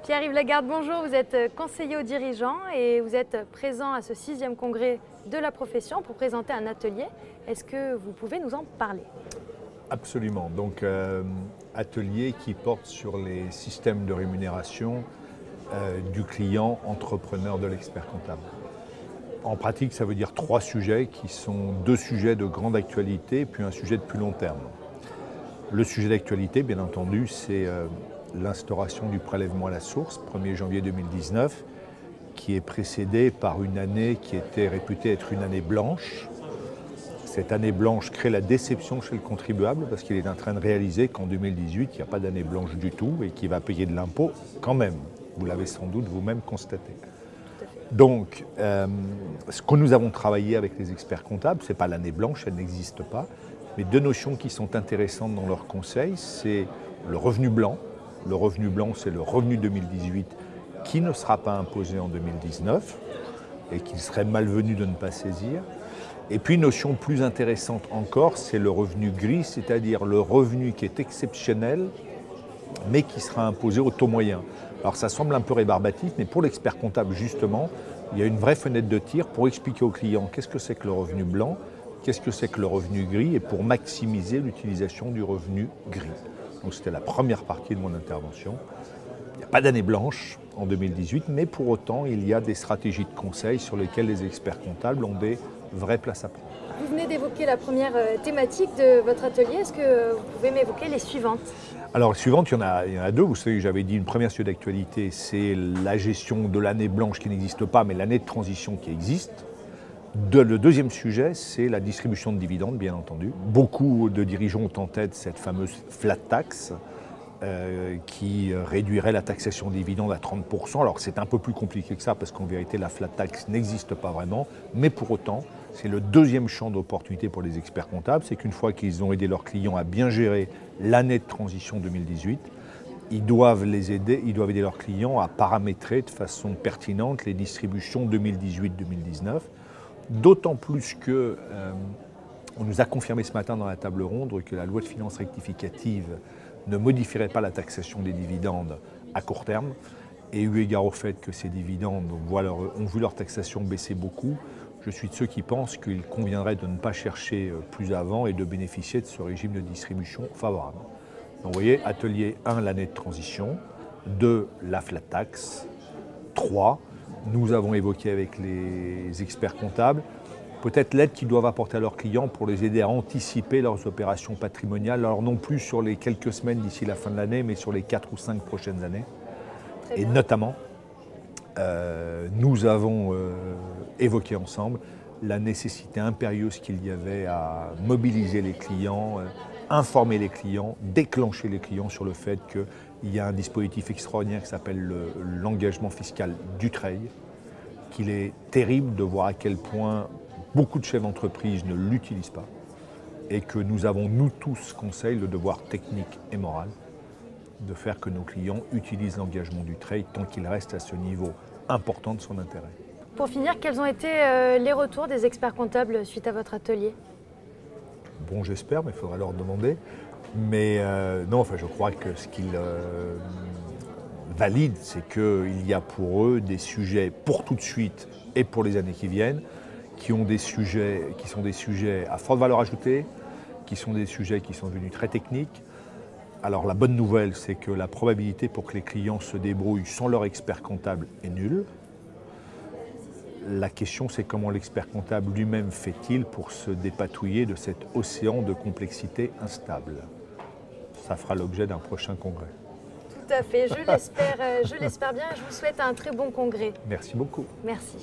Pierre-Yves Lagarde, bonjour. Vous êtes conseiller aux dirigeants et vous êtes présent à ce 6e congrès de la profession pour présenter un atelier. Est-ce que vous pouvez nous en parler? Absolument. Donc, atelier qui porte sur les systèmes de rémunération du client entrepreneur de l'expert comptable. En pratique, ça veut dire 3 sujets qui sont 2 sujets de grande actualité puis un sujet de plus long terme. Le sujet d'actualité, bien entendu, c'est l'instauration du prélèvement à la source, 1er janvier 2019, qui est précédée par une année qui était réputée être une année blanche. Cette année blanche crée la déception chez le contribuable parce qu'il est en train de réaliser qu'en 2018, il n'y a pas d'année blanche du tout et qu'il va payer de l'impôt quand même. Vous l'avez sans doute vous-même constaté. Donc, ce que nous avons travaillé avec les experts comptables, ce n'est pas l'année blanche, elle n'existe pas, mais 2 notions qui sont intéressantes dans leur conseil, c'est le revenu blanc. Le revenu blanc, c'est le revenu 2018 qui ne sera pas imposé en 2019 et qu'il serait malvenu de ne pas saisir. Et puis, une notion plus intéressante encore, c'est le revenu gris, c'est-à-dire le revenu qui est exceptionnel, mais qui sera imposé au taux moyen. Alors, ça semble un peu rébarbatif, mais pour l'expert comptable, justement, il y a une vraie fenêtre de tir pour expliquer au client qu'est-ce que c'est que le revenu blanc, qu'est-ce que c'est que le revenu gris, et pour maximiser l'utilisation du revenu gris. Donc, c'était la première partie de mon intervention. Il n'y a pas d'année blanche en 2018, mais pour autant, il y a des stratégies de conseil sur lesquelles les experts comptables ont des vraies places à prendre. Vous venez d'évoquer la première thématique de votre atelier. Est-ce que vous pouvez m'évoquer les suivantes? Alors, les suivantes, il y en a 2. Vous savez, j'avais dit une première sujet d'actualité, c'est la gestion de l'année blanche qui n'existe pas, mais l'année de transition qui existe. Le deuxième sujet, c'est la distribution de dividendes, bien entendu. Beaucoup de dirigeants ont en tête cette fameuse flat tax qui réduirait la taxation des dividendes à 30%. Alors c'est un peu plus compliqué que ça parce qu'en vérité la flat tax n'existe pas vraiment, mais pour autant c'est le deuxième champ d'opportunité pour les experts comptables, c'est qu'une fois qu'ils ont aidé leurs clients à bien gérer l'année de transition 2018, ils doivent aider leurs clients à paramétrer de façon pertinente les distributions 2018-2019, d'autant plus que on nous a confirmé ce matin dans la table ronde que la loi de finances rectificative ne modifierait pas la taxation des dividendes à court terme. Et eu égard au fait que ces dividendes ont vu leur taxation baisser beaucoup, je suis de ceux qui pensent qu'il conviendrait de ne pas chercher plus avant et de bénéficier de ce régime de distribution favorable. Donc vous voyez, atelier 1, l'année de transition, 2, la flat tax, 3, nous avons évoqué avec les experts comptables peut-être l'aide qu'ils doivent apporter à leurs clients pour les aider à anticiper leurs opérations patrimoniales, alors non plus sur les quelques semaines d'ici la fin de l'année, mais sur les 4 ou 5 prochaines années. Et notamment, nous avons évoqué ensemble la nécessité impérieuse qu'il y avait à mobiliser les clients, informer les clients, déclencher les clients sur le fait qu'il y a un dispositif extraordinaire qui s'appelle l'engagement fiscal Dutreil, qu'il est terrible de voir à quel point beaucoup de chefs d'entreprise ne l'utilisent pas et que nous avons, nous tous, conseil, le devoir technique et moral de faire que nos clients utilisent l'engagement Dutreil tant qu'il reste à ce niveau important de son intérêt. Pour finir, quels ont été les retours des experts comptables suite à votre atelier? Bon, j'espère, mais il faudra leur demander. Mais non, enfin, je crois que ce qu'ils valident, c'est qu'il y a pour eux des sujets pour tout de suite et pour les années qui viennent, qui sont des sujets à forte valeur ajoutée, qui sont des sujets qui sont devenus très techniques. Alors la bonne nouvelle, c'est que la probabilité pour que les clients se débrouillent sans leur expert comptable est nulle. La question, c'est comment l'expert comptable lui-même fait-il pour se dépatouiller de cet océan de complexité instable. Ça fera l'objet d'un prochain congrès. Tout à fait, je l'espère bien. Je vous souhaite un très bon congrès. Merci beaucoup. Merci.